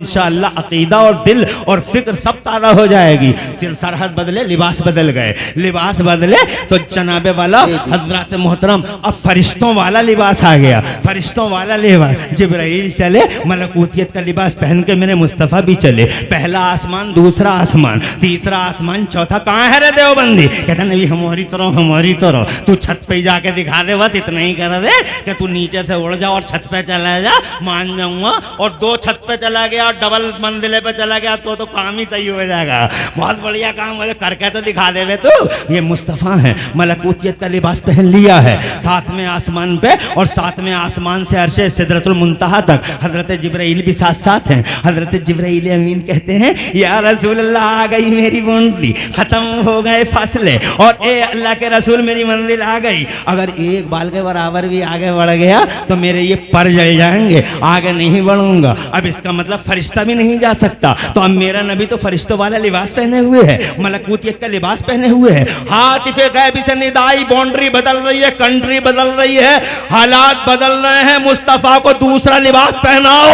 इंशाअल्लाह अकीदा और दिल और फिक्र सब ताज़ा हो जाएगी। सिर्फ सरहद बदले, लिबास बदल गए, लिबास बदले तो जनाबे वाला हजरत मोहतरम अब फरिश्तों वाला लिबास आ गया, फरिश्तों वाला लिबास। जिब्राइल चले मलकूतियत का लिबास पहन के, मेरे मुस्तफ़ा भी चले। पहला आसमान, दूसरा आसमान, तीसरा आसमान, चौथा। कहाँ है रे देवबंदी? कहता नबी हमारी तरह, हमारी तरह। तू छत पे जाके दिखा दे, बस इतना ही कर दे कि तू नीचे से उड़ जा और छत पे चला जा, मान जाऊंगा। और दो छत पे चला गया और डबल मंजिले पे चला गया तो काम ही सही हो जाएगा। बहुत बढ़िया काम मुझे करके तो दिखा दे तू। ये मुस्तफ़ा है, मलकूतियत का लिबास पहन लिया है, सातवें आसमान पे, और सातवें आसमान से अर्शे सिदरतुल मुंतहा तक हजरत जिब्राइल भी साथ साथ हैं। हजरत जिब्राइल अमीन कहते हैं या रसूल अल्लाह, आ गई मेरी बूंदी, खत्म हो गए फासले, और ए अल्लाह के रसूल मेरी मंजिल आ गई। अगर एक बाल के बराबर भी आगे बढ़ गया तो मेरे ये पर जल जाएंगे, आगे नहीं बढ़ूंगा। अब इसका मतलब फरिश्ता भी नहीं जा सकता। तो अब मेरा नबी तो फरिश्तों वाला लिबास पहने हुए है, मलकूतियत का लिबास पहने हुए है। हातिफे गैबी से निदाई, बाउंड्री बदल रही है, कंट्री बदल रही है, हालात बदल रहे हैं। मुस्तफ़ा को दूसरा लिबास पहनाओ।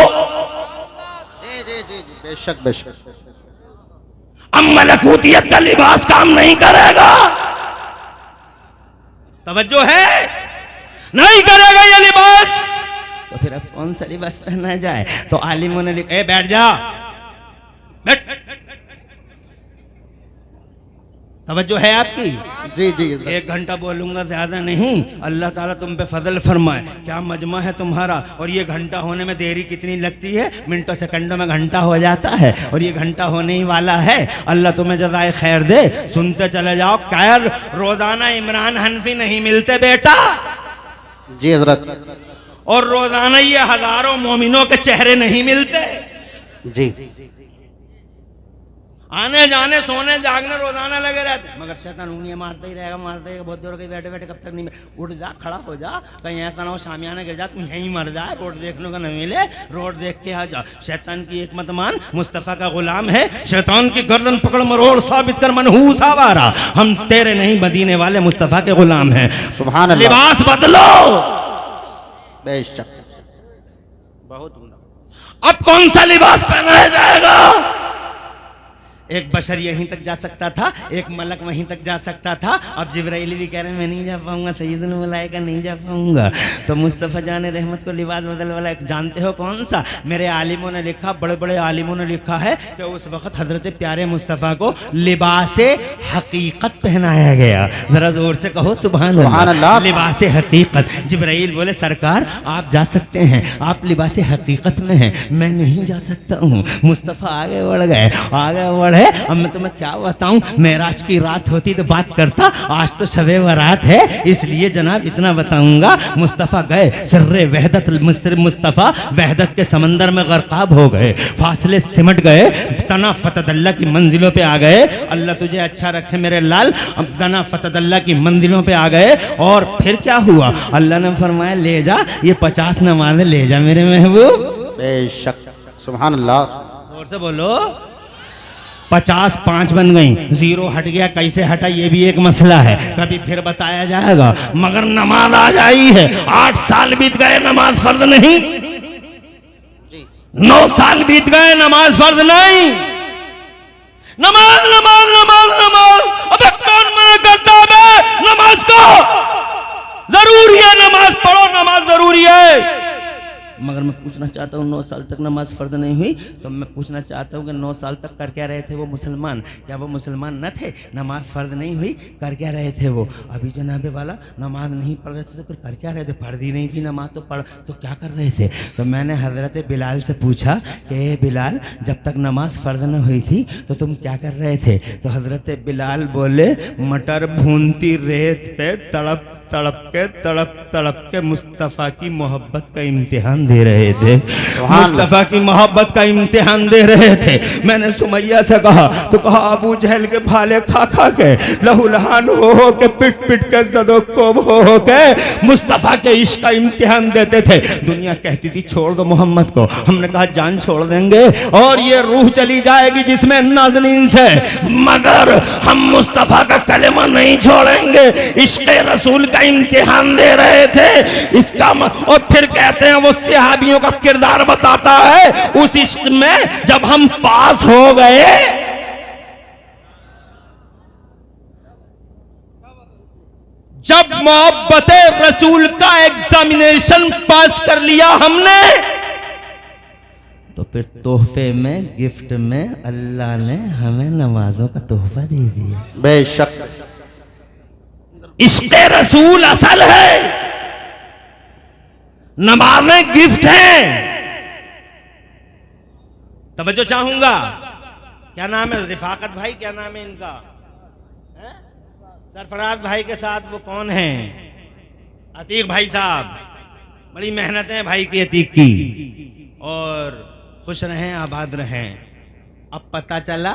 बेशक बेशक। अब मलकूतियत का लिबास काम नहीं करेगा। तवज्जो है, नहीं करेगा ये लिबास, तो फिर अब कौन सा लिबास पहना जाए? तो आलिमों ने लिखा, बैठ जा, बैठ। तवज्जो है आपकी? जी जी। 1 घंटा बोलूंगा, ज्यादा नहीं। अल्लाह ताला तुम पे फजल फरमाए। क्या मजमा है तुम्हारा। और ये घंटा होने में देरी कितनी लगती है? मिनटों सेकंडों में घंटा हो जाता है, और ये घंटा होने ही वाला है। अल्लाह तुम्हें जज़ाए खैर दे। सुनते चले जाओ। खैर रोजाना इमरान हनफी नहीं मिलते बेटा जी हजरत, और रोजाना ये हजारों मोमिनों के चेहरे नहीं मिलते जी। आने जाने, सोने जागने रोजाना लगे रहते, मगर शैतान उंगलियां मारता ही रहेगा, मारता ही। बहुत देर के बैठे बैठे कब तक नहीं। उठ जा, खड़ा हो जा, कहीं ऐसा ना हो शामियाने गिर जा, तू यहीं मर जाए, रोड देखने को न मिले, रोड देख के आ जा। शैतान की एक मत मान, मुस्तफ़ा का गुलाम है। शैतान की गर्दन पकड़ मरोड़ साबित कर मनहूस आवारा, हम तेरे नहीं मदीने वाले मुस्तफ़ा के गुलाम हैं। सुभान अल्लाह। लिबास बदलो। बेशक। बहुत। अब कौन सा लिबास पहनाया जाएगा? एक बशर यहीं तक जा सकता था, एक मलक वहीं तक जा सकता था। अब जिब्राइल भी कह रहे हैं मैं नहीं जा पाऊंगा, सैयदुल मलाइका नहीं जा पाऊंगा। तो मुस्तफ़ा जान रहमत को लिबास बदल वाला जानते हो कौन सा? मेरे आलिमों ने लिखा, बड़े बड़े आलिमों ने लिखा है कि उस वक्त हजरत प्यारे मुस्तफ़ा को लिबासे हकीकत पहनाया गया। जरा जोर से कहो सुभान अल्लाह। लिबासे हकीकत। जिब्राइल बोले सरकार आप जा सकते हैं, आप लिबासे हकीकत में हैं, मैं नहीं जा सकता हूँ। मुस्तफ़ा आगे बढ़ गए, आगे बढ़ है। अब मैं तुम्हें क्या बताऊं, मेराज की रात होती तो बात करता, आज तो शबे बारात है, इसलिए जनाब इतना बताऊंगा। मुस्तफ़ा गए सर्रे वहदत, मुस्तफ़ा वहदत के समंदर में गर्काब हो गए, फासले सिमट गए, तना फतदल्ला की मंजिलों पे आ गए। अल्लाह तुझे अच्छा रखे मेरे लाल। अब तना फतदल्ला की मंजिलों पे आ गए, और फिर क्या हुआ? अल्लाह ने फरमाया ले जा ये 50 नमाज़ें ले जा मेरे महबूब। बेशक। सुभान अल्लाह। जोर से बोलो। 50 5 बन गई, 0 हट गया, कैसे हटा ये भी एक मसला है, कभी फिर बताया जाएगा। मगर नमाज आ जाई है। 8 साल बीत गए, नमाज फर्ज नहीं। 9 साल बीत गए, नमाज फर्ज नहीं। नमाज नमाज नमाज नमाज। अबे कौन मना करता है? नमाज को जरूरी है, नमाज पढ़ो, नमाज जरूरी है। मगर मैं पूछना चाहता हूँ 9 साल तक नमाज फ़र्ज नहीं हुई, तो मैं पूछना चाहता हूँ कि 9 साल तक कर क्या रहे थे वो मुसलमान? क्या वो मुसलमान न थे? नमाज फ़र्ज नहीं हुई, कर क्या रहे थे वो? अभी जनाबे वाला नमाज नहीं पढ़ रहे थे तो फिर कर क्या रहे थे? फर्ज ही नहीं थी नमाज तो पढ़, तो क्या कर रहे थे? तो मैंने हज़रत बिलाल से पूछा कि बिलाल जब तक नमाज फ़र्ज न हुई थी तो तुम क्या कर रहे थे? तो हज़रत बिलाल बोले मटर भूनती रेत पे तड़प तड़प के मुस्तफ़ा की मोहब्बत का इम्तिहान दे रहे थे, मुस्तफ़ा की मोहब्बत का इम्तिहान दे रहे थे। मैंने सुमैया से कहा तो कहा अबू जहल के भाले खा खा के, लहूलहान हो के, पिट पिट के, ज़दोकोब हो के मुस्तफ़ा के इश्क का इम्तिहान देते थे। दुनिया कहती थी छोड़ दो मोहम्मद को, हमने कहा जान छोड़ देंगे और ये रूह चली जाएगी जिसमें नाज़नीन से, मगर हम मुस्तफ़ा का कलेमा नहीं छोड़ेंगे, इश्क रसूल का इम्तिहान दे रहे थे इसका और फिर कहते हैं वो सहाबियों का किरदार बताता है उस इश्क में जब हम पास हो गए, जब मोहब्बत रसूल का एग्जामिनेशन पास कर लिया हमने, तो फिर तोहफे में गिफ्ट में अल्लाह ने हमें नमाजों का तोहफा दे दिया। बेशक इश्क़ रसूल असल है, नमाजें गिफ्ट हैं। तवज्जो चाहूंगा, क्या नाम है रिफाकत भाई, क्या नाम है इनका, सरफराज भाई के साथ वो कौन है, अतीक भाई साहब, बड़ी मेहनत है भाई की अतीक की, और खुश रहें आबाद रहें। अब पता चला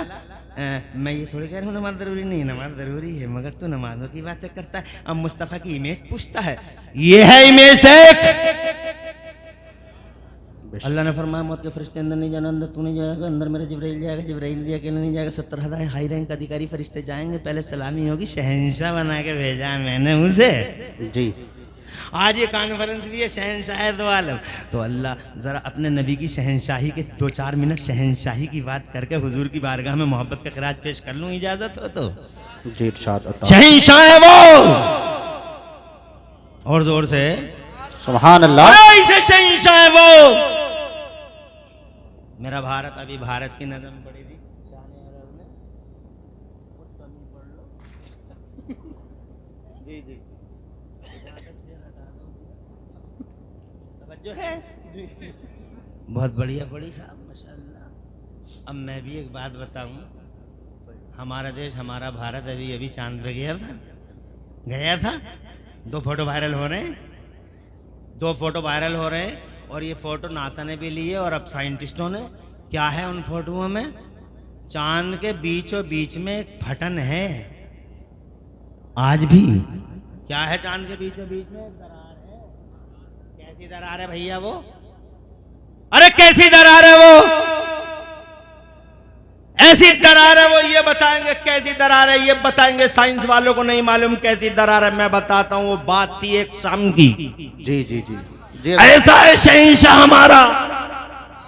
मैं ये थोड़ी कह रहा हूँ नमाज जरूरी नहीं, नमाज जरूरी है, मगर तू नमाजों की बातें करता है। अब मुस्तफ़ा की इमेज पूछता है, ये है इमेज देख। अल्लाह ने फरमाया मौत के फरिश्ते अंदर नहीं जाना, अंदर तू नहीं जाएगा, अंदर मेरा जिब्राइल जाएगा, जिब्राइल भी अकेले नहीं जाएगा, 70,000 हाई रैंक अधिकारी फरिश्ते जाएंगे, पहले सलामी होगी, शहंशाह बना के भेजा मैंने उसे। जी आज ये कॉन्फ्रेंस भी है शहंशाह दो आलम, तो अल्लाह ज़रा अपने नबी की शहंशाही के 2-4 मिनट शहंशाही की बात करके हुजूर की बारगाह में मोहब्बत का खिराज पेश कर लूँ, इजाजत हो तो। जी इरशाद अता। शहंशाह है वो, और जोर से सुभान अल्लाह। ऐसे शहंशाह है वो। मेरा भारत, अभी भारत की नज़म पड़ी थी, जी जी जो है बहुत बढ़िया पड़ी साहब माशाल्लाह। अब मैं भी एक बात बताऊं, हमारा देश, हमारा भारत अभी अभी चांद पे गया था। 2 फोटो वायरल हो रहे हैं, 2 फोटो वायरल हो रहे हैं, और ये फोटो नासा ने भी लिए और अब साइंटिस्टों ने। क्या है उन फोटोओं में, चांद के बीचों बीच में एक फटन है आज भी। क्या है चांद के बीचों बीच में एक दरार है। कैसी दरार है भैया वो, अरे कैसी दरार है वो, ऐसी दरार है वो, ये बताएंगे कैसी दरार है, ये बताएंगे। साइंस वालों को नहीं मालूम कैसी दरार है, मैं बताता हूँ। वो बात थी एक शाम की। जी जी जी जी ऐसा है शहंशाह हमारा,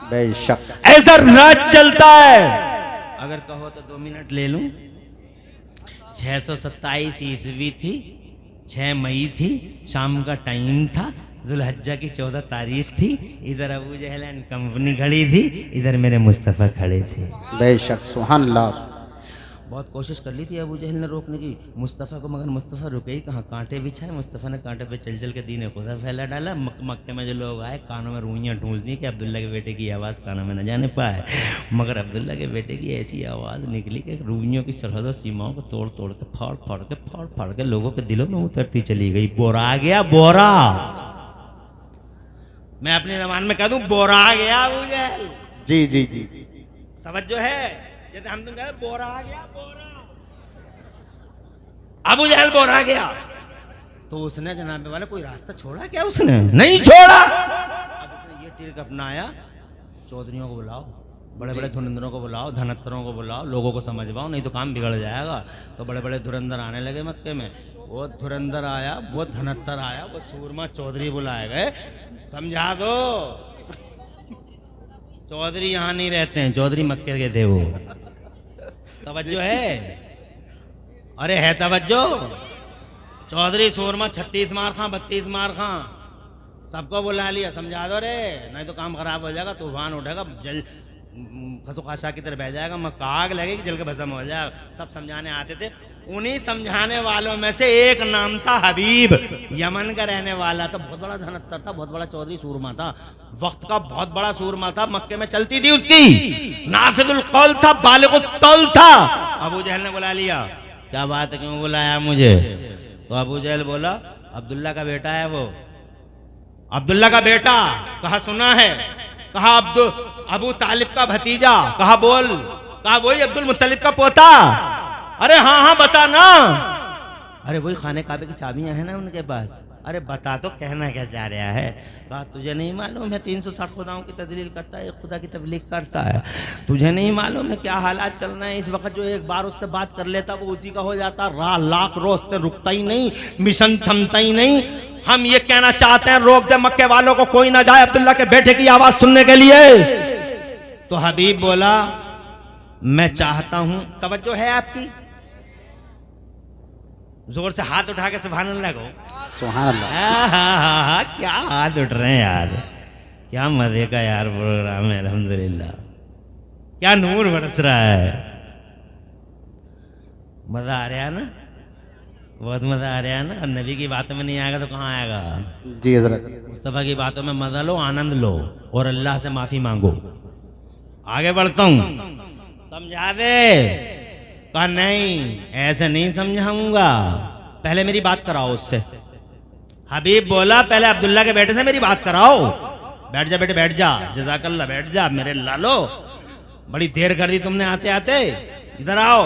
बेशक ऐसा राज चलता है। अगर कहो तो 2 मिनट ले लूं। 627 ईस्वी थी, 6 मई थी, शाम का टाइम था, जुल्हज्जा की 14 तारीख थी। इधर अबू जहल एंड कंपनी खड़ी थी, इधर मेरे मुस्तफ़ा खड़े थे। बेशक सुभान अल्लाह। बहुत कोशिश कर ली थी अबू जहल ने रोकने की मुस्तफ़ा को, मगर मुस्तफ़ा रुके ही कहाँ, कांटे बिछाए। मुस्तफ़ा ने कांटे पे चल चल के दीन खुदा फैला डाला। मक्के में जो लोग आए, कानों में रूइयाँ ठूंस दी कि अब्दुल्ला के बेटे की आवाज़ कानों में न जाने पाए, मगर अब्दुल्ला के बेटे की ऐसी आवाज़ निकली कि रूइयों की सरहद सीमाओं को तोड़ तोड़ के फाड़ फाड़ के लोगों के दिलों में उतरती चली गई। बोरा आ गया, बोरा। मैं अपनी जबान में कह दूं, बोरा आ गया अबू जहल। जी जी जी समझ जो है, जैसे हम तुम कह रहे बोरा आ गया, बोरा। अबू जहल बोरा आ गया, तो उसने जनाबे वाले कोई रास्ता छोड़ा क्या? उसने नहीं छोड़ा। अब उसने ये ट्रिक अपनाया, चौधरियों को बुलाओ, बड़े बड़े धुरंधरों को बुलाओ, धनत्तरों को बुलाओ, लोगों को समझवाओ, नहीं तो काम बिगड़ जाएगा। तो बड़े बड़े धुरंधर आने लगे मक्के में। वो धुरंधर आया, वो धनत्तर आया, वो सूरमा चौधरी बुलाए गए, समझा दो। चौधरी यहाँ नहीं रहते हैं, चौधरी मक्के के थे वो। तवज्जो है, अरे है तवज्जो। चौधरी सूरमा 36 मार खां, 32 मार खां, सबको बुला लिया, समझा दो रे, नहीं तो काम खराब हो जाएगा, तूफान उठेगा, जल खसो खाशा की तरह बह जाएगा, मक्का आग लगेगी, जल के भस्म हो जाएगा। सब समझाने आते थे। उन्हीं समझाने वालों में से एक नाम था हबीब, यमन का रहने वाला था, बहुत बड़ा धनत्तर था, बहुत बड़ा चौधरी सूरमा था, वक्त का बहुत बड़ा सूरमा था, मक्के में चलती थी उसकी, नाफिजुल कौल था, बालिगुल तौल था। अबू जहल ने बुला लिया, क्या बात है, क्यों बुलाया मुझे? तो अबू जहल बोला, अब्दुल्ला का बेटा है वो। अब्दुल्ला का बेटा? कहा सुना है। कहा अबू तालिब का भतीजा? कहा बोल। कहा वही अब्दुल मुत्तलिब का पोता? अरे हाँ हाँ बता ना। अरे वही खाने काबे की चाबियां हैं ना उनके पास। अरे बता तो, कहना क्या चाह रहा है? कहा तुझे नहीं मालूम है 360 खुदाओं की तजलील करता है, एक खुदा की तबलीग करता है। तुझे नहीं मालूम है क्या हालात चल रहे हैं इस वक्त? जो एक बार उससे बात कर लेता वो उसी का हो जाता। लाख रोज से रुकता ही नहीं, मिशन थमता ही नहीं। हम ये कहना चाहते हैं रोक दे मक्के वालों को, कोई ना जाए अब्दुल्ला के बेटे की आवाज सुनने के लिए। तो हबीब बोला मैं चाहता हूं, तवज्जो है आपकी? जोर से हाथ उठा के सुभान अल्लाह को। सुभान अल्लाह। क्या हाथ उठ रहे हैं यार, क्या मजे का यार प्रोग्राम है, अल्हम्दुलिल्लाह। क्या नूर बरस रहा है, मजा आ रहा है ना, बहुत मजा आ रहा है ना। और नबी की बातों में नहीं आएगा तो कहाँ आएगा? जी हजरत। मुस्तफा की बातों में मजा लो, आनंद लो और अल्लाह से माफी मांगो। आगे बढ़ता हूं, समझा दे? कहा नहीं ऐसे नहीं समझाऊंगा, पहले मेरी बात कराओ उससे। हबीब बोला पहले अब्दुल्ला के बेटे से मेरी बात कराओ। बैठ जा बेटे बैठ जा, जज़ाकल्लाह, बैठ जा मेरे लालो, बड़ी देर कर दी तुमने आते आते, इधर आओ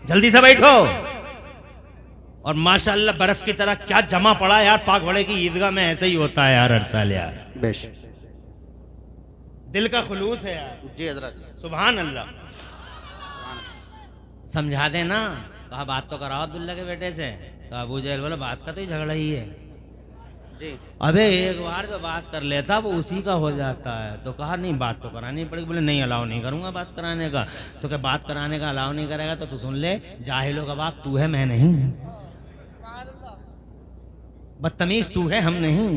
जल्दी से बैठो। और माशाअल्लाह बर्फ की तरह क्या जमा पड़ा यार, पाक बड़े की ईदगाह में ऐसे ही होता है यार हर साल यार, बेशक दिल का खुलूस है यार। जी हजरत। सुभान अल्लाह। समझा दे ना। कहा बात तो कराओ अब्दुल्ला के बेटे से। तो अबू जहल बोला बात का तो ही झगड़ा ही है जी। अबे एक बार जो बात कर लेता वो उसी का हो जाता है। तो कहा नहीं बात तो करानी पड़ेगी। बोले नहीं अलाउ नहीं करूंगा बात कराने का। तो क्या बात कराने का अलाउ नहीं करेगा तो तू सुन ले, जाहिलों का बाप तू है मैं नहीं, बदतमीज तू है हम नहीं,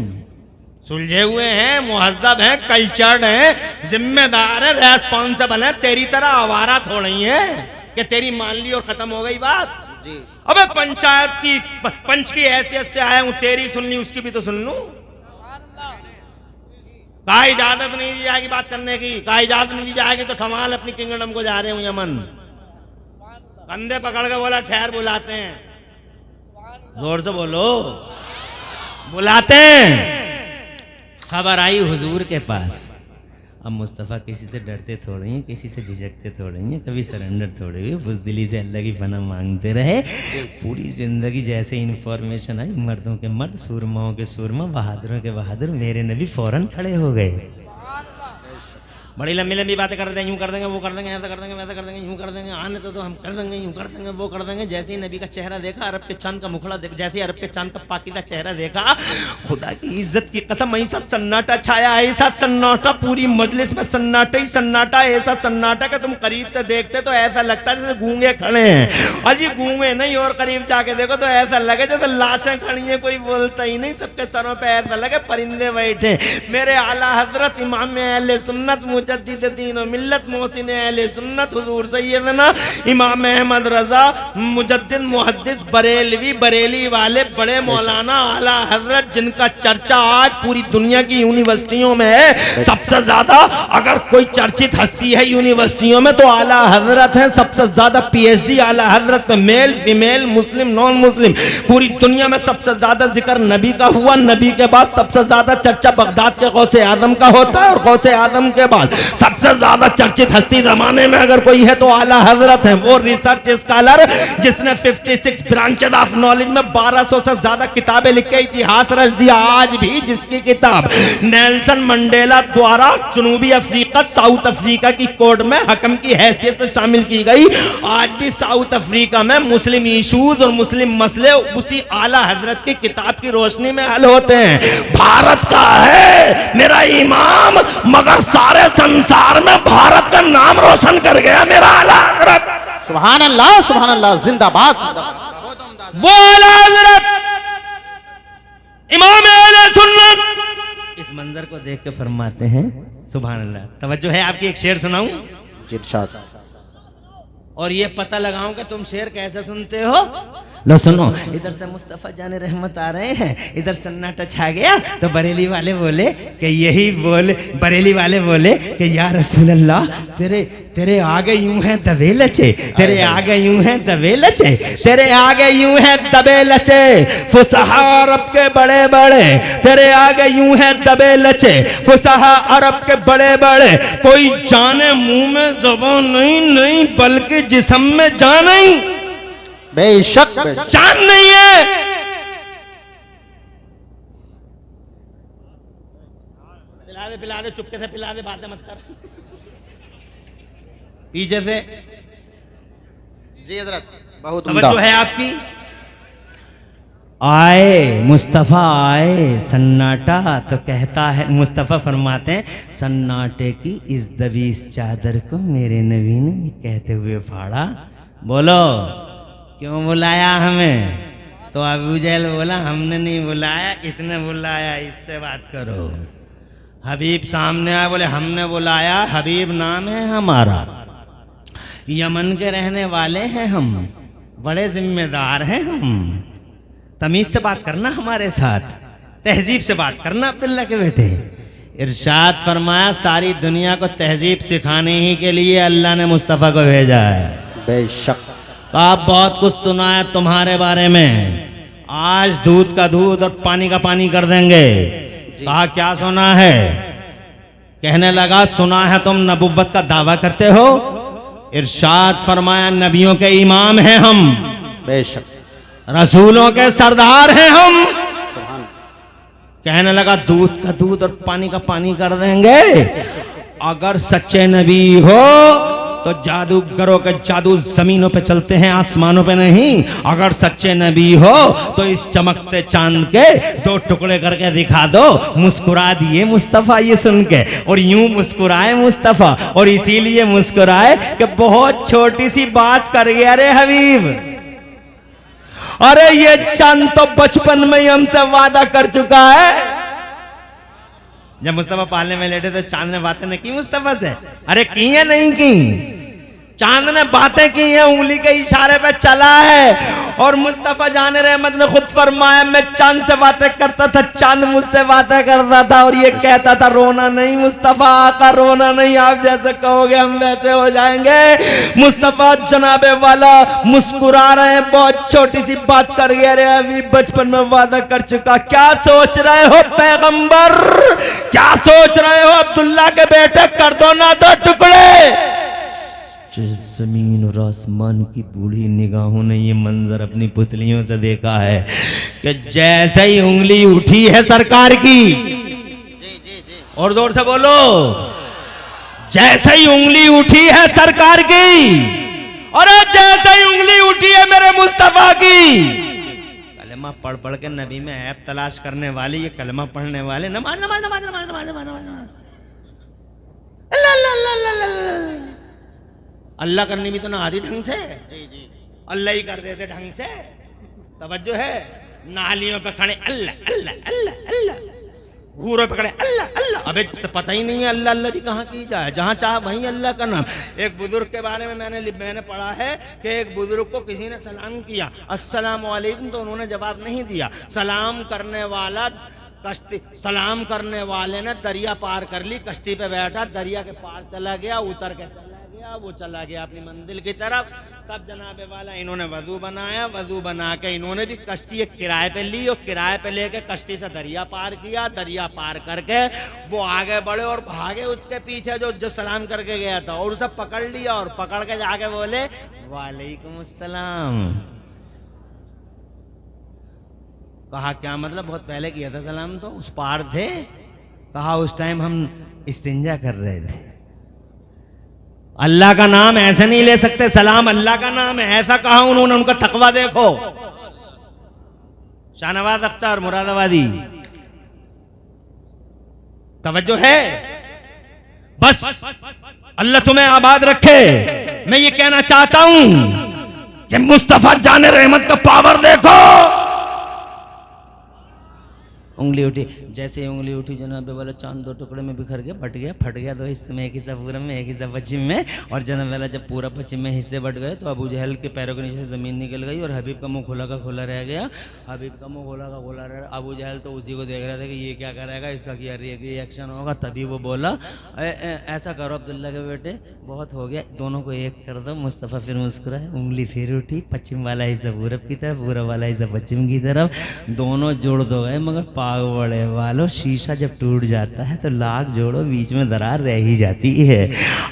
सुलझे हुए हैं, मुहज्जब हैं, कल्चर्ड हैं, जिम्मेदार है, रेस्पॉन्सिबल है, तेरी तरह आवारा थोड़ी है कि तेरी मान ली और खत्म हो गई बात। जी। अबे पंचायत की पंच की हैसियत से आया हूं, तेरी सुन ली उसकी भी तो सुन लूं। कहा इजाजत नहीं दी जाएगी बात करने की, कहा इजाजत नहीं दी जाएगी तो ठमाल अपनी किंगडम को जा रहे हूं यमन। कंधे पकड़ के बोला ठहर बुलाते हैं, जोर से बोलो बुलाते हैं। खबर आई हुजूर के पास। अब मुस्तफ़ा किसी से डरते थोड़े हैं, किसी से झिझकते थोड़े हैं, कभी सरेंडर थोड़े हुए, बुज़दिली से अल्लाह की पनाह मांगते रहे। पूरी ज़िंदगी जैसे इन्फॉर्मेशन आई, मर्दों के मर्द, सूरमाओं के सूरमा, बहादुरों के बहादुर, मेरे नबी फौरन खड़े हो गए। बड़ी लंबी लंबी बातें कर रहे हैं, यूँ कर देंगे वो कर देंगे, ऐसा कर देंगे वैसा कर देंगे, यूँ कर देंगे, आने तो हम कर देंगे, यूँ कर देंगे वो कर देंगे। जैसे ही नबी का चेहरा देखा, अरब के चांद का मुखड़ा देखा, जैसे ही अरब के चांद का पाकीज़ा चेहरा देखा, खुदा की इज्जत की कसम ऐसा सन्नाटा छाया, ऐसा सन्नाटा, पूरी मजलिस में सन्नाटा ही सन्नाटा, ऐसा सन्नाटा कि तुम करीब से देखते तो ऐसा लगता है जैसे गूंगे खड़े हैं। अजी गूंगे नहीं, और करीब जाके देखो तो ऐसा लगे जैसे लाशें खड़ी हैं, कोई बोलता ही नहीं, सबके सरों पे ऐसा लगे परिंदे बैठे। मेरे आला हजरत इमाम अहले सुन्नत मुजद्दिद दीन मिल्लत मोहसिन अहले सुन्नत हुजूर सैयदना इमाम अहमद रजा मुजद्दिद मुहद्दिस बरेलवी, बरेली वाले बड़े मौलाना आला हजरत, जिनका चर्चा आज पूरी दुनिया की यूनिवर्सिटियों में है। सबसे ज्यादा अगर कोई चर्चित हस्ती है यूनिवर्सिटियों में तो आला हजरत है। सबसे ज्यादा पीएचडी आला हजरत में, मेल फीमेल मुस्लिम नॉन मुस्लिम, पूरी दुनिया में सबसे ज्यादा जिक्र नबी का हुआ। नबी के बाद सबसे ज्यादा चर्चा बगदाद के गौसे आदम का होता है, और गौसे आदम के बाद सबसे ज्यादा चर्चित हस्ती जमाने में अगर कोई है तो आला हजरत है। वो रिसर्च स्कॉलर जिसने 56 ब्रांचेस ऑफ नॉलेज में 1200 से ज्यादा किताबें लिख के इतिहास रच दिया। आज भी जिसकी किताब नेल्सन मंडेला द्वारा जनूबी अफ्रीका, साउथ अफ्रीका की कोर्ट में हकम की हैसियत से शामिल की गई, आज भी साउथ अफ्रीका में मुस्लिम इशूज और मुस्लिम मसले उसी आला हजरत की किताब की रोशनी में हल होते हैं। भारत का है मेरा इमाम, मगर सारे संसार में भारत का नाम रोशन कर गया मेरा आला हजरत। सुभान अल्लाह, सुभान अल्लाह, जिंदाबाद जिंदाबाद। वो आला हजरत इमाम अहले सुन्नत इस मंजर को देख के फरमाते हैं सुभान अल्लाह। तवज्जो है आपकी, एक शेर सुनाऊं? जी इरशाद। और ये पता लगाऊं कि तुम शेर कैसे सुनते हो। लो सुनो, इधर से मुस्तफ़ा जाने रहमत आ रहे हैं, इधर सन्नाटा छा गया तो बरेली वाले बोले कि यही बोल, बरेली वाले बोले कि या रसूल अल्लाह तेरे आगे यूं है दबे लचे, तेरे आगे यूं है दबे लचे, तेरे आगे यूं है दबे लचे, फुसहा अरब के बड़े बड़े, तेरे आगे यूं है दबे लचे, फुसहा अरब के बड़े बड़े, कोई जाने मुंह में ज़बान नहीं बल्कि जिस्म में जान नहीं, बेशक बेशक जान नहीं है। पिला दे, चुपके से पिला दे, बातें मत कर। पीछे से जी हजरत, बहुत तवज्जो है आपकी। आए मुस्तफ़ा आए सन्नाटा, तो कहता है मुस्तफ़ा फरमाते हैं सन्नाटे की इस दबीस चादर को मेरे नबी ने कहते हुए फाड़ा। बोलो क्यों बुलाया हमें? तो अबू जहल बोला हमने नहीं बुलाया, इसने बुलाया, इससे बात करो। हबीब सामने आया, बोले हमने बुलाया, हबीब नाम है हमारा, यमन के रहने वाले हैं हम, बड़े जिम्मेदार हैं हम। तमीज से बात करना हमारे साथ, तहजीब से बात करना अब्दुल्ला के बेटे। इरशाद फरमाया सारी दुनिया को तहजीब सिखाने ही के लिए अल्लाह ने मुस्तफ़ा को भेजा है। बेशक आप बहुत कुछ सुना है तुम्हारे बारे में, आज दूध का दूध और पानी का पानी कर देंगे। कहा क्या सुना है? कहने लगा सुना है तुम नबुव्वत का दावा करते हो। इरशाद फरमाया नबियों के इमाम हैं हम, बेशक रसूलों के सरदार हैं हम। सुभान। कहने लगा दूध का दूध और पानी का पानी कर देंगे। अगर सच्चे नबी हो तो जादूगरों के जादू जमीनों पे चलते हैं, आसमानों पे नहीं। अगर सच्चे नबी हो तो इस चमकते चांद के 2 टुकड़े करके दिखा दो। मुस्कुरा दिए मुस्तफ़ा ये सुन के, और यूं मुस्कुराए मुस्तफ़ा, और इसीलिए मुस्कुराए कि बहुत छोटी सी बात कर गया रे हबीब। अरे ये चांद तो बचपन में ही हमसे वादा कर चुका है। जब मुस्तफा पालने में लेटे तो चांद ने बातें नहीं की मुस्तफा से? अरे की है नहीं की? चांद ने बातें की हैं, उंगली के इशारे पे चला है। और मुस्तफा जाने रहमत ने खुद फरमाया मैं चांद से बातें करता था, चांद मुझसे बातें करता था, और ये कहता था रोना नहीं मुस्तफा आका, रोना नहीं, आप जैसे कहोगे हम वैसे हो जाएंगे। मुस्तफा जनाबे वाला मुस्कुरा रहे हैं, बहुत छोटी सी बात कर गया रे अभी बचपन में वादा कर चुका। क्या सोच रहे हो पैगंबर, क्या सोच रहे हो अब्दुल्ला के बेटे, कर दो ना 2 टुकड़े। जमीन और आसमान की बूढ़ी निगाहों ने ये मंजर अपनी पुतलियों से देखा है कि जैसे ही उंगली उठी है सरकार की, और जोर से बोलो, जैसे ही उंगली उठी है सरकार की, और जैसे ही उंगली उठी है मेरे मुस्तफा की। कलमा पढ़ पढ़ के नबी में ऐप तलाश करने वाले ये कलमा पढ़ने वाले, नमाज नमाज नमाज नमाज नमाज नमाज नमाज, अल्लाह अल्लाह अल्लाह अल्लाह, अल्लाह करनी भी तो ना आदि ढंग से, अल्लाह ही कर देते ढंग से। तवज्जो है, नालियों पे खड़े अल्लाह अल्लाह अल्लाह अल्लाह, घूरों पे खड़े अल्लाह अल्लाह। अबे तो पता ही नहीं है अल्लाह अल्लाह भी कहाँ की जाए, जहाँ चाह वहीं अल्लाह का नाम। एक बुजुर्ग के बारे में मैंने पढ़ा है कि एक बुजुर्ग को किसी ने सलाम किया, अस्सलाम वालेकुम, तो उन्होंने जवाब नहीं दिया। सलाम करने वाला कश्ती, सलाम करने वाले ने दरिया पार कर ली, कश्ती पे बैठा, दरिया के पार चला गया, उतर के चला गया, वो चला गया अपनी मंजिल की तरफ। तब जनाबे वाला इन्होंने वजू बनाया, वजू बना के इन्होंने भी कश्ती एक किराए पे ली, और किराए पे लेके कश्ती से दरिया पार किया। दरिया पार करके वो आगे बढ़े और भागे उसके पीछे जो सलाम करके गया था, और उसे पकड़ लिया, और पकड़ के जाके बोले वालेकुम अस्सलाम। कहा क्या मतलब? बहुत पहले किया था सलाम, तो उस पार थे। कहा उस टाइम हम इस्तिंजा कर रहे थे। अल्लाह का नाम ऐसे नहीं ले सकते, सलाम अल्लाह का नाम है, ऐसा कहा उन्होंने। उनका तकवा देखो। शाहनवाज अख्तर मुरादाबादी, तवज्जो है। बस अल्लाह तुम्हें आबाद रखे। मैं ये कहना चाहता हूं कि मुस्तफा जाने रहमत का पावर देखो। उंगली उठी, जैसे ही उंगली उठी जनाबे वाला चांद 2 टुकड़े में बिखर गया, बट गया, फट गया। 2 हिस्से में, एक हिस्सा पूरब में, एक हिस्सा पश्चिम में। और जनाबे वाला जब पूरा पश्चिम में हिस्से बट गए तो अबू जहल के पैरों के नीचे से ज़मीन निकल गई, और हबीब का मुंह खुला का खुला रह गया। हबीब का मुंह खुला का खुला रह, अबू जहल तो उसी को देख रहे थे कि ये क्या करेगा, इसका क्या रिएक्शन होगा। तभी वो बोला ऐसा करो अब्दुल्ला के बेटे, बहुत हो गया, दोनों को एक कर दो। मुस्तफ़ा फिर मुस्कुराए, उंगली फिर उठी, पश्चिम वाला हिस्सा पूरब की तरफ, पूरब वाला हिस्सा पश्चिम की तरफ, दोनों जोड़ दो गए। मगर बड़े वालों, शीशा जब टूट जाता है तो लाख जोड़ो, बीच में दरार रह ही जाती है।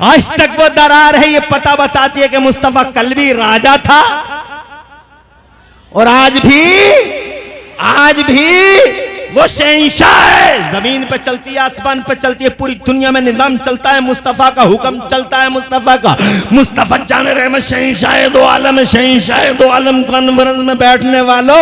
आज तक वो दरार है, ये पता बताती है कि मुस्तफा कल भी राजा था, और आज भी वो शहंशाह है, जमीन पे चलती है, आसमान पे चलती है, पूरी दुनिया में निजाम चलता है मुस्तफा का, हुक्म चलता है मुस्तफा का। मुस्तफा जाने रहमत शहंशाह दो आलम, शहंशाह दो आलम कॉन्फ्रेंस में बैठने वालों,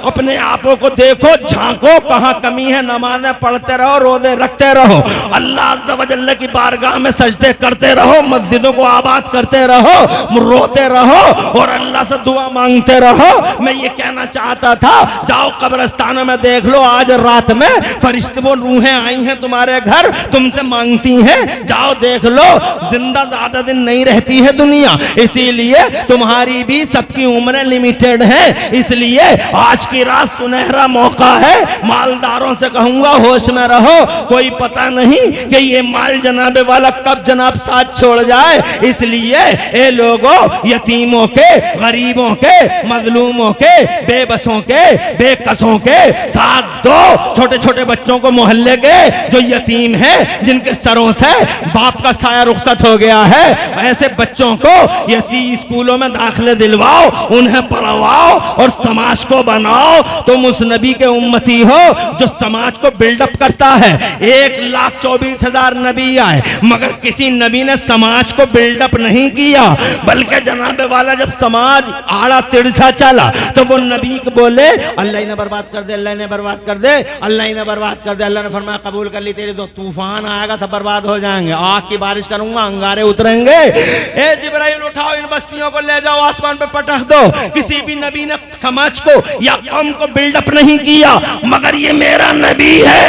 अपने आपों को देखो, झांको, कहाँ कमी है। नमाजें पढ़ते रहो, रोजे रखते रहो, अल्लाह अज़्ज़ा व जल्ल की बारगाह में सजदे करते रहो, मस्जिदों को आबाद करते रहो, रोते रहो और अल्लाह से दुआ मांगते रहो। मैं ये कहना चाहता था, जाओ कब्रिस्तानों में देख लो, आज रात में फरिश्ते वो रूहें आई हैं तुम्हारे घर, तुमसे मांगती हैं, जाओ देख लो। जिंदा ज्यादा दिन नहीं रहती है दुनिया, इसीलिए तुम्हारी भी सबकी उम्रें लिमिटेड है, इसलिए आज की रात सुनहरा मौका है। मालदारों से कहूंगा होश में रहो, कोई पता नहीं कि ये माल जनाबे वाला कब जनाब साथ छोड़ जाए। इसलिए ए लोगों, यतीमों के, गरीबों के, मजलूमों के, बेबसों के, बेकसों के साथ दो। छोटे छोटे बच्चों को मोहल्ले के जो यतीम हैं, जिनके सरों से बाप का साया रुखसत हो गया है, ऐसे बच्चों को यती स्कूलों में दाखिले दिलवाओ, उन्हें पढ़वाओ और समाज को बनाओ। तुम उस नबी के उम्मती हो जो समाज को बिल्डअप करता है। 1,24,000 नबी आए, मगर किसी नबी ने समाज को बिल्डअप नहीं किया, बल्कि जनाबे वाला जब समाज आड़ा तिरछा चला तो वो नबी को बोले, अल्लाह ने बर्बाद कर दे, अल्लाह ने बर्बाद कर दे, अल्लाह ने बर्बाद कर दे। अल्लाह ने फरमाया कबूल कर ली तेरी, तो तूफान आएगा, सब बर्बाद हो जाएंगे, आग की बारिश करूंगा, अंगारे उतरेंगे। ए जिब्राइल उठाओ, इन बस्तियों को ले जाओ, आसमान पे पटक दो। किसी भी नबी ने समाज को या कौम को बिल्डअप नहीं किया, मगर ये मेरा नबी है।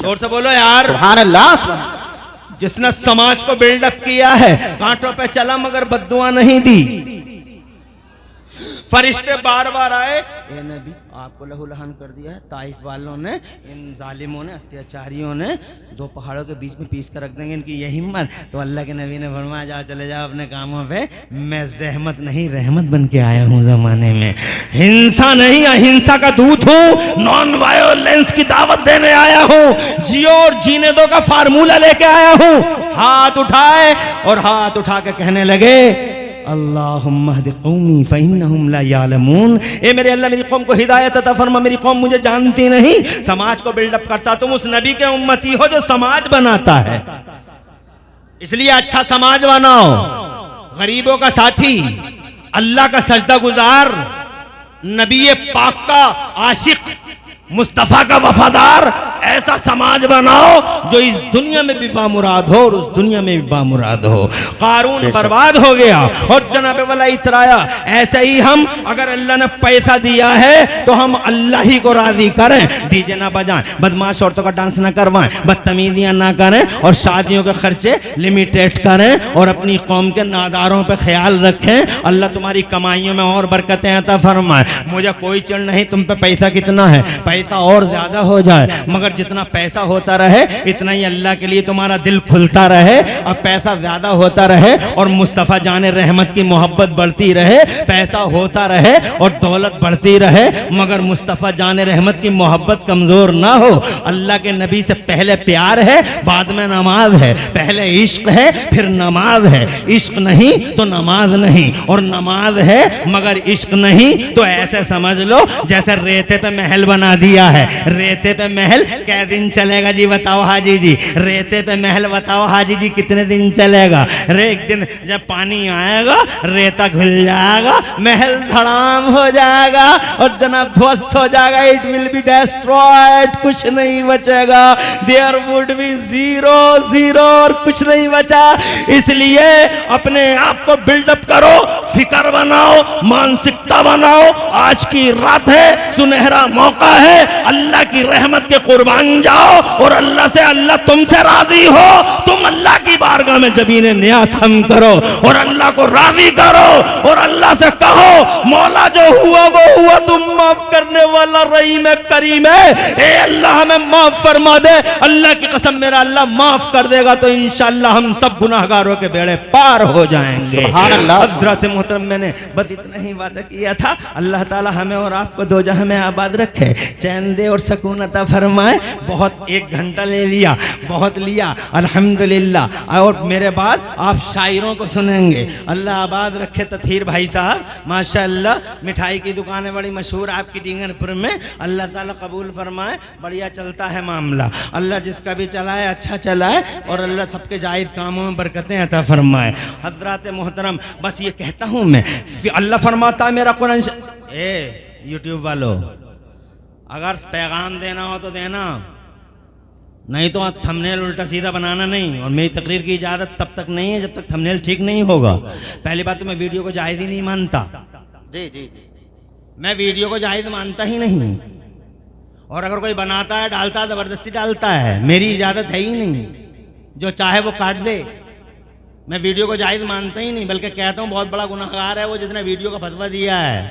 शोर से बोलो यार, सुभान अल्लाह, सुभान अल्लाह। जिसने समाज को बिल्डअप किया है, कांटों पे चला मगर बद्दुआ नहीं दी। फरिश्ते बार बार आए, ए नबी आपको लहूलहान कर दिया है, ताइफ वालों ने, इन जालिमों ने, अत्याचारियों ने, दो पहाड़ों के बीच में पीस कर रख देंगे, इनकी ये हिम्मत। तो अल्लाह के नबी ने फरमाया जाओ, चले जाओ अपने कामों पे, मैं जहमत नहीं रहमत बन के आया हूँ जमाने में। हिंसा नहीं, अहिंसा का दूत हूँ, नॉन वायोलेंस की दावत देने आया हूँ, जियो और जीने दो का फार्मूला लेके आया हूँ। हाथ उठाए और हाथ उठा के कहने लगे, अल्लाहुम्मा हदी कौमी फ़इन्नहुम ला यालमून। ए मेरे अल्लाह, मेरी कौम को हिदायत अता फरमा, मेरी कौम मुझे जानती नहीं। समाज को बिल्डअप करता तुम उस नबी के उम्मती हो जो समाज बनाता है, इसलिए अच्छा समाज बनाओ। गरीबों का साथी, अल्लाह का सजदा गुजार, नबी पाक का आशिक, मुस्तफा का वफादार, ऐसा समाज बनाओ जो इस दुनिया में भी बामुराद हो और उस दुनिया में भी बामुराद हो। कारून बर्बाद हो गया और जनाबे वाला इतराया। ऐसे ही हम, अगर अल्लाह ने पैसा दिया है तो हम अल्लाह ही को राजी करें, डीजे ना बजाएं, बदमाश औरतों का डांस ना करवाएं, बदतमीजियां ना करें और शादियों के खर्चे लिमिटेड करें और अपनी कौम के नादारों पे ख्याल रखें। अल्लाह तुम्हारी कमाइयों में और बरकतें अता फरमाए। मुझे कोई चिढ़ नहीं तुम पे पैसा कितना है, पैसा और ज्यादा हो जाए, मगर जितना पैसा होता रहे इतना ही अल्लाह के लिए तुम्हारा दिल खुलता रहे। और पैसा ज्यादा होता रहे और मुस्तफ़ा जाने रहमत की मोहब्बत बढ़ती रहे, पैसा होता रहे और दौलत बढ़ती रहे, मगर मुस्तफ़ा जाने रहमत की मोहब्बत कमजोर ना हो। अल्लाह के नबी से पहले प्यार है, बाद में नमाज है, पहले इश्क है फिर नमाज है। इश्क नहीं तो नमाज नहीं, और नमाज है मगर इश्क नहीं तो ऐसे समझ लो जैसे रेते पे महल बना दिया है। रेते पे महल कै दिन चलेगा जी बताओ हाजी जी? रेते पे महल बताओ हाजी जी कितने दिन चलेगा? एक दिन जब पानी आएगा रेता घुल जाएगा, महल धड़ाम हो जाएगा और जनाब ध्वस्त हो जाएगा। इट विल बी डिस्ट्रॉयड, कुछ नहीं बचेगा। There would be zero zero और कुछ नहीं बचा। इसलिए अपने आप को बिल्डअप करो, फिक्र बनाओ, मानसिकता बनाओ। आज की रात है, सुनहरा मौका है, अल्लाह की रहमत के कुर्बान जाओ और अल्लाह से, अल्लाह तुमसे राजी हो, तुम अल्लाह की बारगाह में जबीने नियाज़ हम करो और अल्लाह को राजी करो और अल्लाह से कहो मौला जो हुआ वो हुआ, तुम माफ करने वाला रहीम है, करीम है। ए अल्लाह हमें माफ फरमा दे। अल्लाह की कसम मेरा अल्लाह माफ कर देगा तो इंशाअल्लाह हम सब गुनाहगारों के बेड़े पार हो जाएंगे। सुभान अल्लाह। हज़रत मोहतरम, मैंने बस इतना ही वादा किया। किया था। अल्लाह ताला हमें और आपको दो जहां में आबाद रखे, चैन दे और सकून अता फरमाए। बहुत 1 घंटा ले लिया, बहुत लिया, अल्हम्दुलिल्लाह। और मेरे बाद आप शायरों को सुनेंगे। अल्लाह आबाद रखे तथीर भाई साहब, माशाअल्लाह। मिठाई की दुकान है बड़ी मशहूर आपकी डींगरपुर में। अल्लाह ताला कबूल फरमाए, बढ़िया चलता है मामला। अल्लाह जिसका भी चलाए अच्छा चलाए और अल्लाह सबके जायज़ कामों में बरकतें अता फरमाए। हज़रात मोहतरम, बस ये कहता हूँ मैं, अल्लाह फरमाता है मेरा कुरान। यूट्यूब वालों, अगर पैगाम देना हो तो देना, नहीं तो थंबनेल उल्टा सीधा बनाना नहीं। और मेरी तकरीर की इजाज़त तब तक नहीं है जब तक थंबनेल ठीक नहीं होगा। पहली बात तो मैं वीडियो को जायज़ ही नहीं मानता। जी जी जी, मैं वीडियो को जायज़ मानता ही नहीं। और अगर कोई बनाता है, डालता है, ज़बरदस्ती डालता है, मेरी इजाज़त है ही नहीं। जो चाहे वो काट दे। मैं वीडियो को जायज़ मानता ही नहीं, बल्कि कहता हूँ बहुत बड़ा गुनाहगार है वो जिसने वीडियो का फतवा दिया है।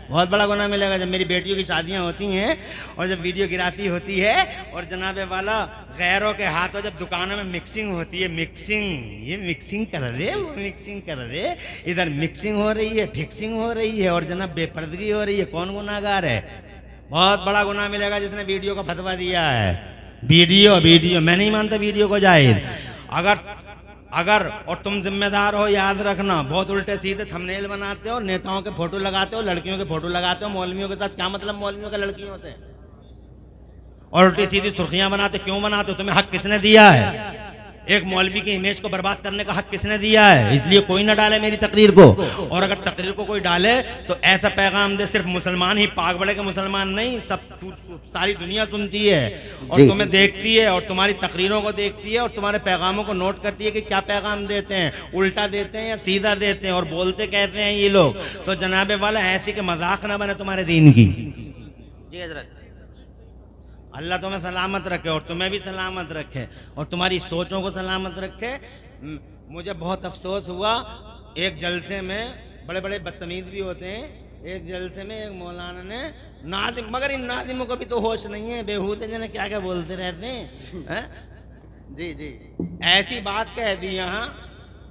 बहुत बड़ा गुनाह मिलेगा। जब मेरी बेटियों की शादियां होती हैं और जब वीडियोग्राफी होती है और जनाबे वाला गैरों के हाथों जब दुकानों में मिक्सिंग होती है, मिक्सिंग, ये मिक्सिंग कर दे, वो मिक्सिंग कर दे, इधर मिक्सिंग हो रही है, फिक्सिंग हो रही है और जनाब बेपर्दगी हो रही है। कौन गुनाहगार है? बहुत बड़ा गुनाह मिलेगा जिसने वीडियो का फतवा दिया है। वीडियो मैं नहीं मानता वीडियो को जायज़। अगर और तुम जिम्मेदार हो, याद रखना, बहुत उल्टे सीधे थंबनेल बनाते हो, नेताओं के फोटो लगाते हो, लड़कियों के फोटो लगाते हो, मौलवियों के साथ। क्या मतलब मौलवियों के लड़कियों से? और उल्टी सीधी सुर्खियां बनाते, क्यों बनाते हो? तुम्हें हक किसने दिया है? एक मौलवी की इमेज को बर्बाद करने का हक किसने दिया है? इसलिए कोई ना डाले मेरी तकरीर को। और अगर तकरीर को कोई डाले तो ऐसा पैगाम दे, सिर्फ मुसलमान ही, पाक बड़े के मुसलमान नहीं, सब सारी दुनिया सुनती है और तुम्हें देखती है और तुम्हारी तकरीरों को देखती है और तुम्हारे पैगामों को नोट करती है कि क्या पैगाम देते हैं, उल्टा देते हैं या सीधा देते हैं और बोलते कहते हैं ये लोग। तो जनाबे वाला ऐसी के मजाक ना बने तुम्हारे दीन की। जी हजरत। अल्लाह तुम्हें सलामत रखे और तुम्हें भी सलामत रखे और तुम्हारी सोचों को सलामत रखे। मुझे बहुत अफसोस हुआ, एक जलसे में बड़े बड़े बदतमीज भी होते हैं। एक जलसे में एक मौलाना ने नाजिम, मगर इन नाजिमों को भी तो होश नहीं है, बेहूदे जने क्या क्या बोलते रहते हैं। जी जी, ऐसी बात कह दी यहाँ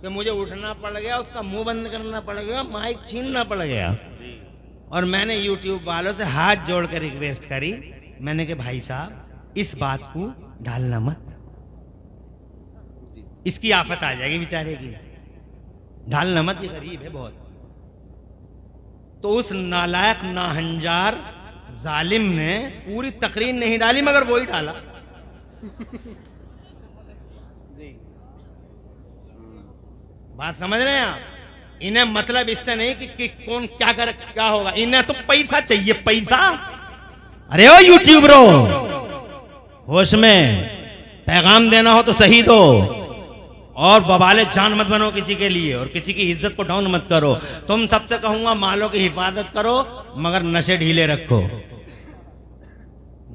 कि मुझे उठना पड़ गया, उसका मुंह बंद करना पड़ गया, माइक छीनना पड़ गया। और मैंने यूट्यूब वालों से हाथ जोड़ कर रिक्वेस्ट करी, मैंने कहा भाई साहब इस बात को डालना मत, इसकी आफत आ जाएगी बेचारे की, डालना मत, ये गरीब है बहुत। तो उस नालायक नाहंजार जालिम ने पूरी तकरीर नहीं डाली मगर वो ही डाला। बात समझ रहे हैं आप? इन्हें मतलब इससे नहीं कि कौन क्या करे क्या होगा, इन्हें तो पैसा चाहिए, पैसा। अरे ओ यूट्यूबरो, होश में, पैगाम देना हो तो सही दो और बवाले जान मत बनो किसी के लिए और किसी की इज्जत को डाउन मत करो। तुम सबसे कहूंगा मालों की हिफाजत करो मगर नशे ढीले रखो।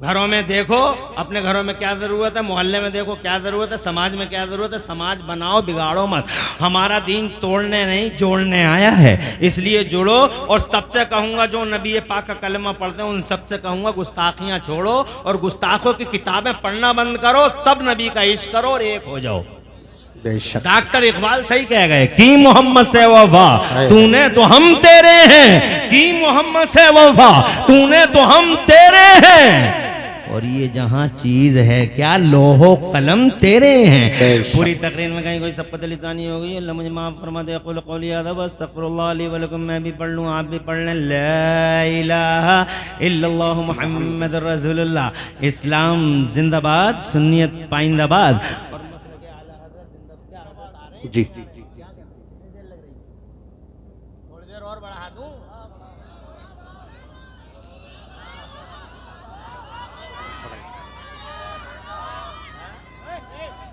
घरों में देखो अपने घरों में क्या जरूरत है, मोहल्ले में देखो क्या जरूरत है, समाज में क्या जरूरत है। समाज बनाओ, बिगाड़ो मत। हमारा दीन तोड़ने नहीं जोड़ने आया है, इसलिए जुड़ो। और सबसे कहूंगा जो नबी पाक का कलमा पढ़ते हैं उन सबसे कहूंगा गुस्ताखियां छोड़ो और गुस्ताखों की किताबें पढ़ना बंद करो, सब नबी का इश्क करो और एक हो जाओ। डॉक्टर इकबाल सही कह गए, की मोहम्मद से वफा तूने तो हम तेरे हैं, की मोहम्मद से वफा तूने तो हम तेरे हैं। और ये जहां चीज है क्या, लोहो कलम तेरे हैं। पूरी तकरीर में कहीं कोई सबकत लिसानी हो गई, अल्लाह मुझे माफ फरमा दे। क़ुल क़ौली हाज़ा वस्तग़फ़िरुल्लाह ली व लकुम। मैं भी पढ़ लूँ, आप भी पढ़ लें। ला इलाहा इल्लल्लाह मुहम्मदुर रसूलुल्लाह। इस्लाम जिंदाबाद, सुन्नियत पाइंदाबाद। जी थोड़ी देर और बढ़ा दूं।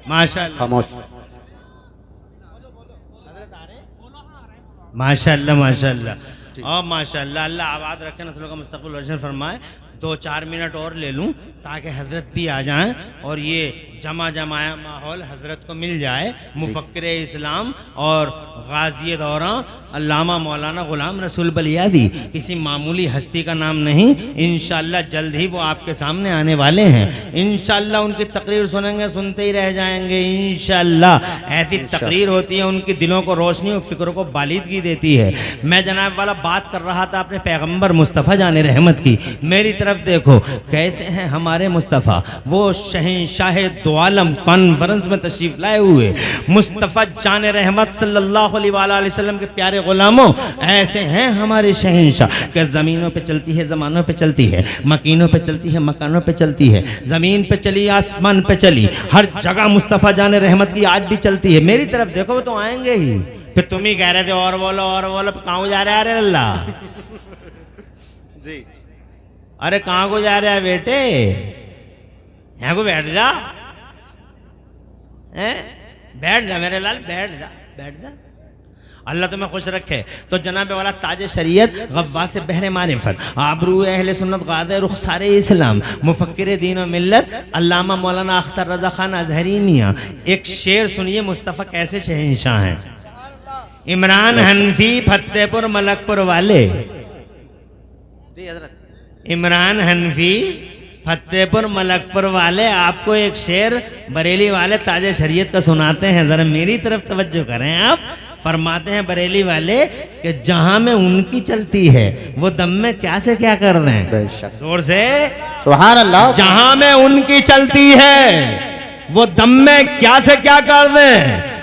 माशाअल्लाह, खामोश। माशाअल्लाह माशाअल्लाह और माशाअल्लाह। अल्लाह आबाद रखे, नस्लों का मुस्तक़बिल रोशन फरमाए। 2-4 मिनट और ले लूं ताकि हजरत भी आ जाएं और ये जमा जमाया माहौल हजरत को मिल जाए, मुफक्किर इस्लाम और गाज़ी दौरां अल्लामा मौलाना गुलाम रसूल बलियादी, किसी मामूली हस्ती का नाम नहीं। इंशाअल्लाह जल्द ही वो आपके सामने आने वाले हैं। इंशाअल्लाह उनकी तकरीर सुनेंगे, सुनते ही रह जाएंगे। इंशाअल्लाह ऐसी तकरीर होती है, उनकी दिलों को रोशनी और फिक्रों को बालिदगी देती है। मैं जनाब वाला बात कर रहा था अपने पैगम्बर मुस्तफ़ा जाने रहमत की। मेरी तरफ देखो कैसे हैं हमारे मुस्तफ़ा, वो शहंशाह दो आलम कॉन्फ्रेंस में तशरीफ लाए हुए मुस्तफ़ा जाने रहमत सल्लल्लाहु अलैहि वसल्लम के प्यारे गुलामों, ऐसे हैं हमारे शहंशाह कि ज़मीनों पे चलती है, ज़मानों पे चलती है, मकीनों पे चलती है, मकानों पे चलती है, ज़मीन पे चली, आसमान पे चली, हर जगह मुस्तफ़ा जाने रहमत की आज भी चलती है। मेरी तरफ देखो वो तो आएंगे ही। फिर तुम ही कह रहे थे और बोलो कहाँ जा रहे अरे अल्लाह जी अरे कहाँ को जा रहा है बेटे, यहाँ को बैठ जा, बैठ जा मेरे लाल, बैठ जा बैठ जा, अल्लाह तुम्हें खुश रखे। तो जनाब वाला ताज शरीयत, गव्वास बहरे मारिफत, आबरू अहले सुन्नत, गादे रुखसारे इस्लाम, मुफक्किर दीन व मिल्लत, अल्लामा मौलाना अख्तर रजा खान अजहरी मियाँ, एक शेर सुनिए मुस्तफ़ा कैसे शहंशाह हैं। इमरान हनफी फतेहपुर मलकपुर वाले, जी हजरत, इमरान हनफी फतेहपुर मलकपुर वाले आपको एक शेर बरेली वाले ताज शरीयत का सुनाते हैं, जरा मेरी तरफ तवज्जो करें आप। फरमाते हैं बरेली वाले कि जहां में उनकी चलती है वो दम में क्या से क्या कर रहे हैं, बेशक, जोर से सुभान अल्लाह। जहां में उनकी चलती है वो दम में क्या से क्या कर रहे हैं।